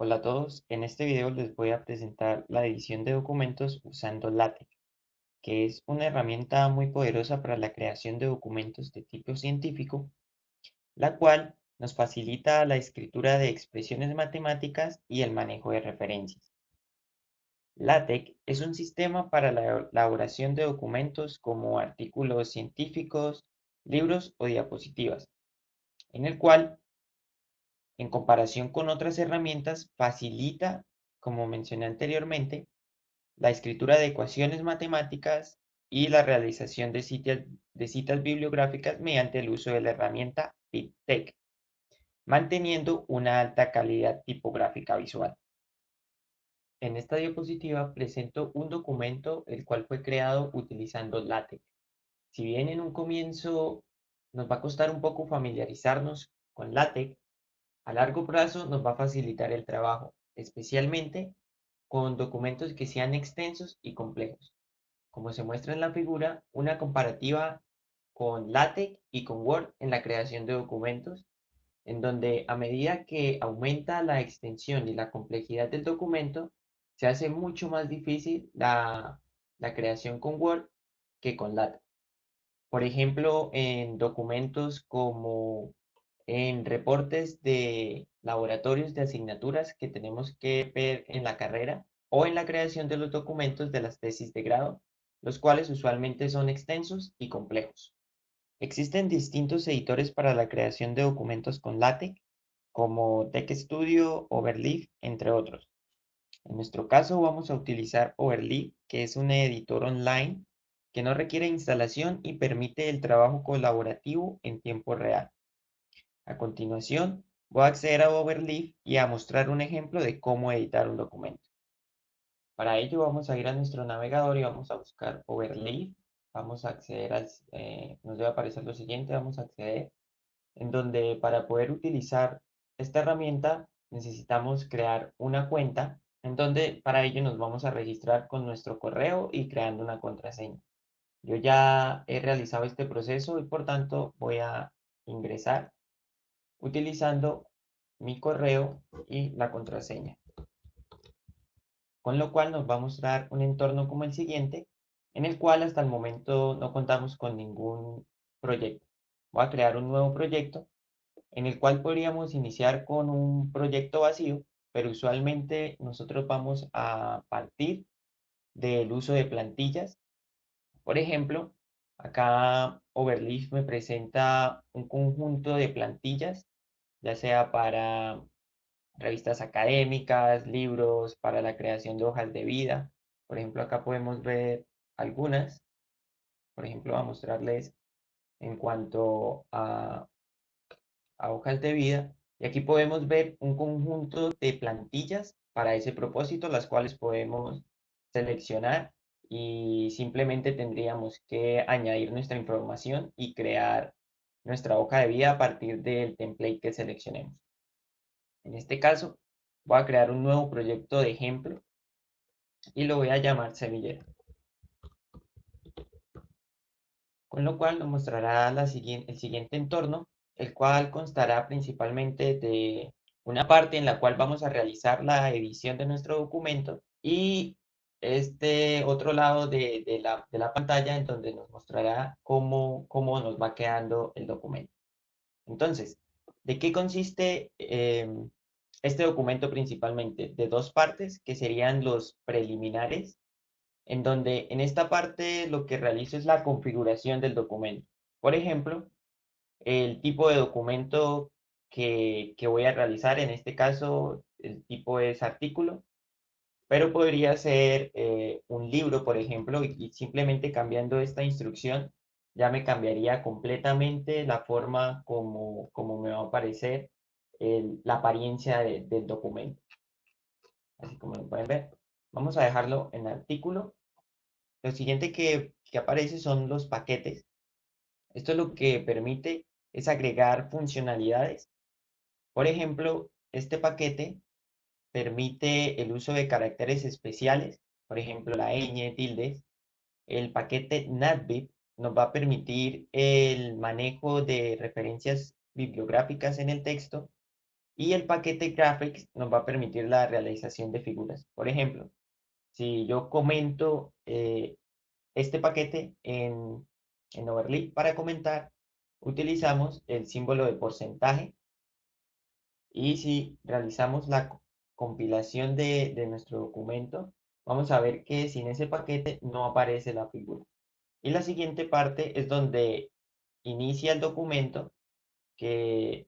Hola a todos, en este video les voy a presentar la edición de documentos usando LaTeX, que es una herramienta muy poderosa para la creación de documentos de tipo científico, la cual nos facilita la escritura de expresiones matemáticas y el manejo de referencias. LaTeX es un sistema para la elaboración de documentos como artículos científicos, libros o diapositivas, en el cual en comparación con otras herramientas, facilita, como mencioné anteriormente, la escritura de ecuaciones matemáticas y la realización de citas bibliográficas mediante el uso de la herramienta BibTeX, manteniendo una alta calidad tipográfica visual. En esta diapositiva presento un documento el cual fue creado utilizando LaTeX. Si bien en un comienzo nos va a costar un poco familiarizarnos con LaTeX, a largo plazo nos va a facilitar el trabajo, especialmente con documentos que sean extensos y complejos. Como se muestra en la figura, una comparativa con LaTeX y con Word en la creación de documentos, en donde a medida que aumenta la extensión y la complejidad del documento, se hace mucho más difícil la creación con Word que con LaTeX. Por ejemplo, en documentos como en reportes de laboratorios de asignaturas que tenemos que ver en la carrera o en la creación de los documentos de las tesis de grado, los cuales usualmente son extensos y complejos. Existen distintos editores para la creación de documentos con LaTeX, como TeXstudio, Overleaf, entre otros. En nuestro caso vamos a utilizar Overleaf, que es un editor online que no requiere instalación y permite el trabajo colaborativo en tiempo real. A continuación, voy a acceder a Overleaf y a mostrar un ejemplo de cómo editar un documento. Para ello vamos a ir a nuestro navegador y vamos a buscar Overleaf. Vamos a acceder nos debe aparecer lo siguiente, vamos a acceder, en donde para poder utilizar esta herramienta necesitamos crear una cuenta, en donde para ello nos vamos a registrar con nuestro correo y creando una contraseña. Yo ya he realizado este proceso y por tanto voy a ingresar utilizando mi correo y la contraseña, con lo cual nos va a mostrar un entorno como el siguiente, en el cual hasta el momento no contamos con ningún proyecto. Voy a crear un nuevo proyecto en el cual podríamos iniciar con un proyecto vacío, pero usualmente nosotros vamos a partir del uso de plantillas. Por ejemplo, acá Overleaf me presenta un conjunto de plantillas, ya sea para revistas académicas, libros, para la creación de hojas de vida. Por ejemplo, acá podemos ver algunas. Por ejemplo, a mostrarles en cuanto a hojas de vida. Y aquí podemos ver un conjunto de plantillas para ese propósito, las cuales podemos seleccionar y simplemente tendríamos que añadir nuestra información y crear nuestra hoja de vida a partir del template que seleccionemos. En este caso, voy a crear un nuevo proyecto de ejemplo y lo voy a llamar semillero, con lo cual nos mostrará el siguiente entorno, el cual constará principalmente de una parte en la cual vamos a realizar la edición de nuestro documento y este otro lado de la pantalla en donde nos mostrará cómo nos va quedando el documento. Entonces, ¿de qué consiste este documento principalmente? De dos partes, que serían los preliminares, en donde en esta parte lo que realizo es la configuración del documento. Por ejemplo, el tipo de documento que voy a realizar, en este caso el tipo es artículo, pero podría ser un libro, por ejemplo, y simplemente cambiando esta instrucción ya me cambiaría completamente la forma como me va a aparecer la apariencia del documento. Así como lo pueden ver. Vamos a dejarlo en artículo. Lo siguiente que aparece son los paquetes. Esto lo que permite es agregar funcionalidades. Por ejemplo, este paquete permite el uso de caracteres especiales, por ejemplo, la ñ, tildes. El paquete NatBib nos va a permitir el manejo de referencias bibliográficas en el texto Y el paquete graphics nos va a permitir la realización de figuras. Por ejemplo, si yo comento este paquete en Overleaf para comentar, utilizamos el símbolo de porcentaje. Y si realizamos la compilación de nuestro documento, vamos a ver que sin ese paquete no aparece la figura. Y la siguiente parte es donde inicia el documento, que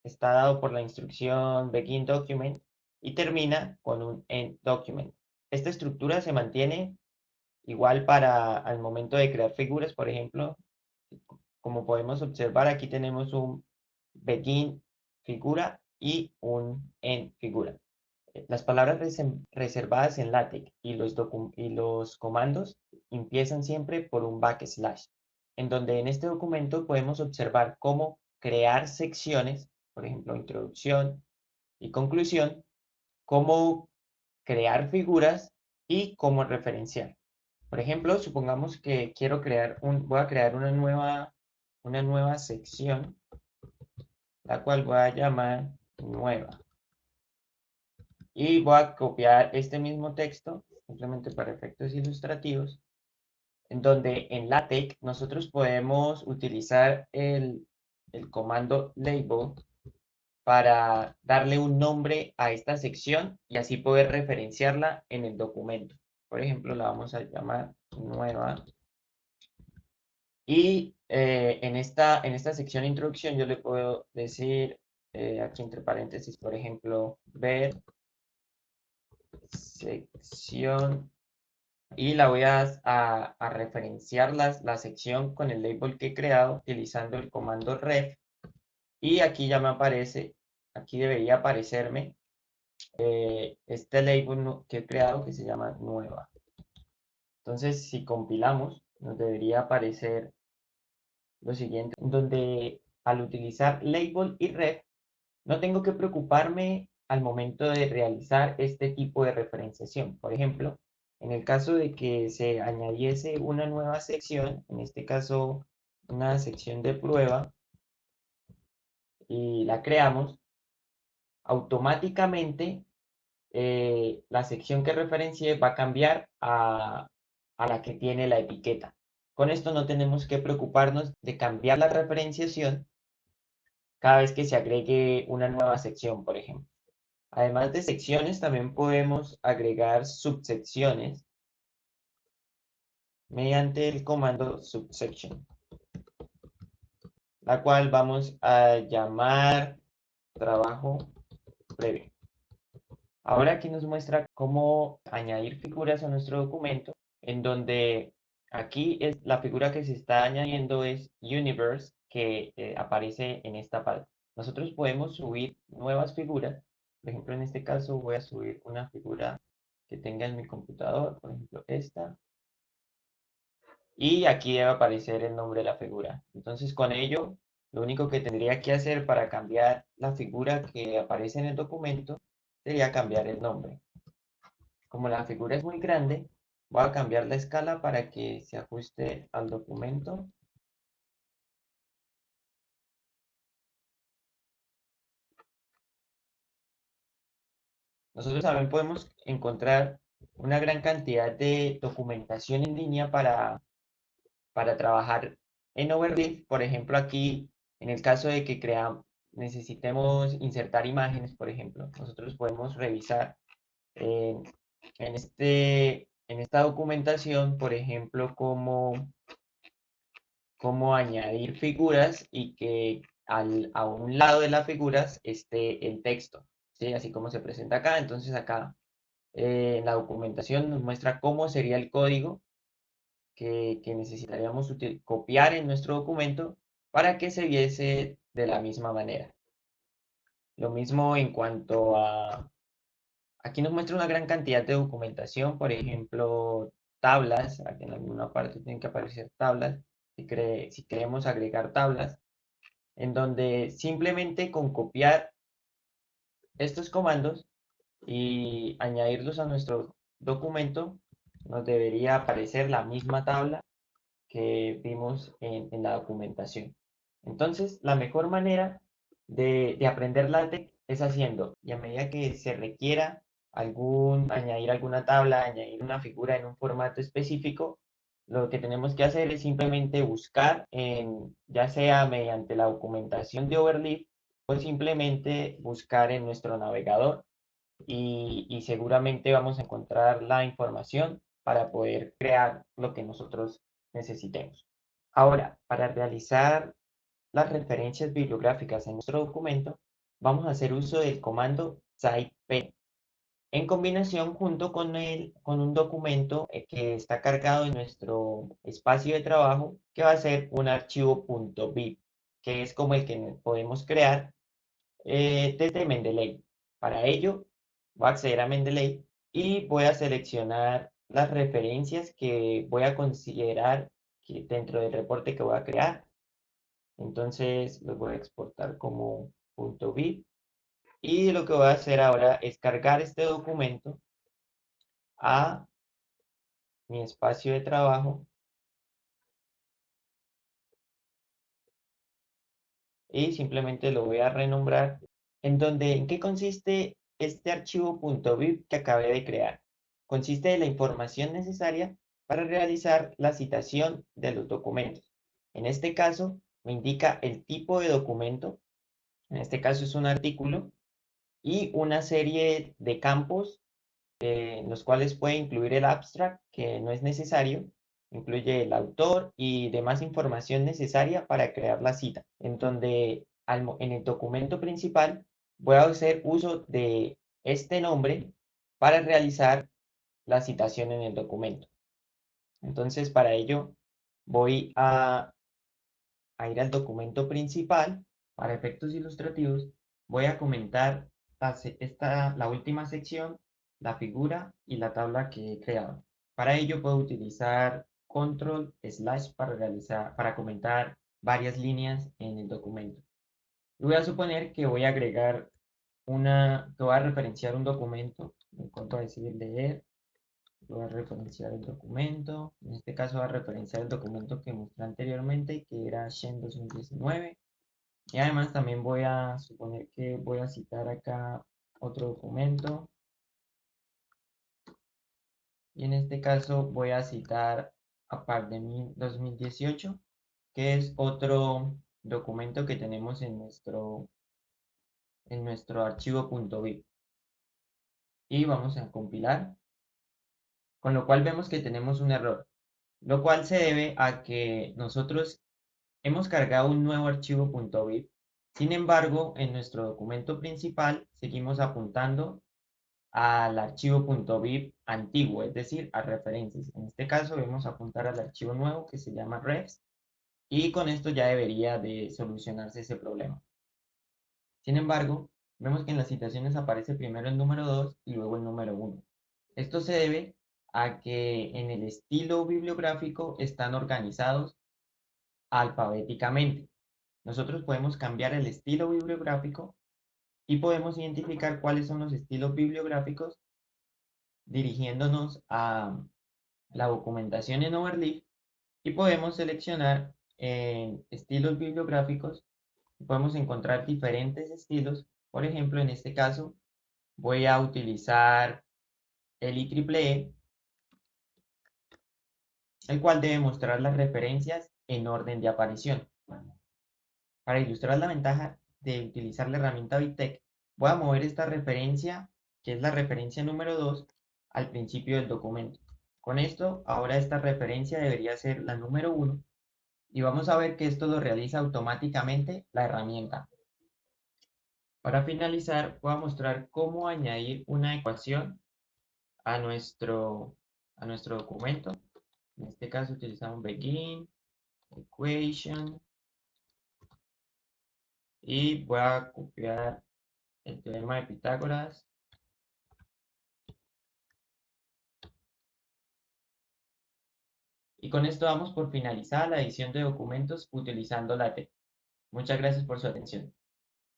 está dado por la instrucción begin document, y termina con un end document. Esta estructura se mantiene igual para al momento de crear figuras. Por ejemplo, como podemos observar, aquí tenemos un begin figura y un end figura. Las palabras reservadas en LaTeX y los comandos empiezan siempre por un backslash, en donde en este documento podemos observar cómo crear secciones, por ejemplo, introducción y conclusión, cómo crear figuras y cómo referenciar. Por ejemplo, supongamos que voy a crear una nueva sección, la cual voy a llamar nueva. Y voy a copiar este mismo texto, simplemente para efectos ilustrativos, en donde en LaTeX nosotros podemos utilizar el comando label para darle un nombre a esta sección y así poder referenciarla en el documento. Por ejemplo, la vamos a llamar nueva. Y en esta sección de introducción yo le puedo decir aquí entre paréntesis, por ejemplo, ver sección, y la voy a referenciar la sección con el label que he creado utilizando el comando ref. Y aquí ya me aparece, aquí debería aparecerme este label que he creado que se llama nueva. Entonces, si compilamos, nos debería aparecer lo siguiente, donde al utilizar label y ref, no tengo que preocuparme al momento de realizar este tipo de referenciación. Por ejemplo, en el caso de que se añadiese una nueva sección, en este caso una sección de prueba, y la creamos, automáticamente la sección que referencié va a cambiar a la que tiene la etiqueta. Con esto no tenemos que preocuparnos de cambiar la referenciación cada vez que se agregue una nueva sección, por ejemplo. Además de secciones, también podemos agregar subsecciones mediante el comando subsection, la cual vamos a llamar trabajo previo. Ahora aquí nos muestra cómo añadir figuras a nuestro documento, en donde aquí es la figura que se está añadiendo es Universe, que aparece en esta parte. Nosotros podemos subir nuevas figuras. Por ejemplo, en este caso voy a subir una figura que tenga en mi computador, por ejemplo esta, y aquí debe aparecer el nombre de la figura. Entonces con ello, lo único que tendría que hacer para cambiar la figura que aparece en el documento sería cambiar el nombre. Como la figura es muy grande, voy a cambiar la escala para que se ajuste al documento. Nosotros también podemos encontrar una gran cantidad de documentación en línea para trabajar en Overleaf. Por ejemplo, aquí, en el caso de que necesitemos insertar imágenes, por ejemplo, nosotros podemos revisar en, en esta documentación, por ejemplo, cómo añadir figuras y que a un lado de las figuras esté el texto, ¿sí? Así como se presenta acá. Entonces acá la documentación nos muestra cómo sería el código que necesitaríamos copiar en nuestro documento para que se viese de la misma manera. Lo mismo en cuanto a... Aquí nos muestra una gran cantidad de documentación, por ejemplo, tablas. Aquí en alguna parte tienen que aparecer tablas. Si queremos agregar tablas, en donde simplemente con copiar estos comandos y añadirlos a nuestro documento, nos debería aparecer la misma tabla que vimos en la documentación. Entonces, la mejor manera de aprender LaTeX es haciendo, y a medida que se requiera añadir alguna tabla, añadir una figura en un formato específico, lo que tenemos que hacer es simplemente buscar, ya sea mediante la documentación de Overleaf o simplemente buscar en nuestro navegador y seguramente vamos a encontrar la información para poder crear lo que nosotros necesitemos. Ahora, para realizar las referencias bibliográficas en nuestro documento, vamos a hacer uso del comando citepen en combinación junto con un documento que está cargado en nuestro espacio de trabajo, que va a ser un archivo .bib, que es como el que podemos crear desde Mendeley. Para ello, voy a acceder a Mendeley y voy a seleccionar las referencias que voy a considerar que dentro del reporte que voy a crear. Entonces los voy a exportar como .bib y lo que voy a hacer ahora es cargar este documento a mi espacio de trabajo y simplemente lo voy a renombrar ¿en qué consiste este archivo .bib que acabé de crear? Consiste de la información necesaria para realizar la citación de los documentos. En este caso, me indica el tipo de documento, en este caso es un artículo, y una serie de campos en los cuales puede incluir el abstract, que no es necesario, incluye el autor y demás información necesaria para crear la cita, en donde en el documento principal voy a hacer uso de este nombre para realizar la citación en el documento. Entonces, para ello voy a ir al documento principal. Para efectos ilustrativos, voy a comentar la última sección, la figura y la tabla que he creado. Para ello puedo utilizar control slash para comentar varias líneas en el documento. Y voy a suponer que voy a agregar que voy a referenciar un documento. En cuanto a decir leer, voy a referenciar el documento. En este caso voy a referenciar el documento que mostré anteriormente, que era Shen 2019. Y además también voy a suponer que voy a citar acá otro documento. Y en este caso voy a citar APARDE 2018, que es otro documento que tenemos en nuestro archivo .bib. Y vamos a compilar, con lo cual vemos que tenemos un error, lo cual se debe a que nosotros hemos cargado un nuevo archivo .bib. Sin embargo, en nuestro documento principal seguimos apuntando al archivo .bib antiguo, es decir, a referencias. En este caso debemos apuntar al archivo nuevo que se llama refs y con esto ya debería de solucionarse ese problema. Sin embargo, vemos que en las citaciones aparece primero el número 2 y luego el número 1. Esto se debe a que en el estilo bibliográfico están organizados alfabéticamente. Nosotros podemos cambiar el estilo bibliográfico y podemos identificar cuáles son los estilos bibliográficos dirigiéndonos a la documentación en Overleaf y podemos seleccionar en estilos bibliográficos. Podemos encontrar diferentes estilos. Por ejemplo, en este caso voy a utilizar el IEEE, el cual debe mostrar las referencias en orden de aparición. Para ilustrar la ventaja de utilizar la herramienta BitTeX, voy a mover esta referencia, que es la referencia número 2, al principio del documento. Con esto, ahora esta referencia debería ser la número 1 y vamos a ver que esto lo realiza automáticamente la herramienta. Para finalizar, voy a mostrar cómo añadir una ecuación a a nuestro documento. En este caso utilizamos begin, equation, y voy a copiar el teorema de Pitágoras. Y con esto damos por finalizada la edición de documentos utilizando LaTeX. Muchas gracias por su atención.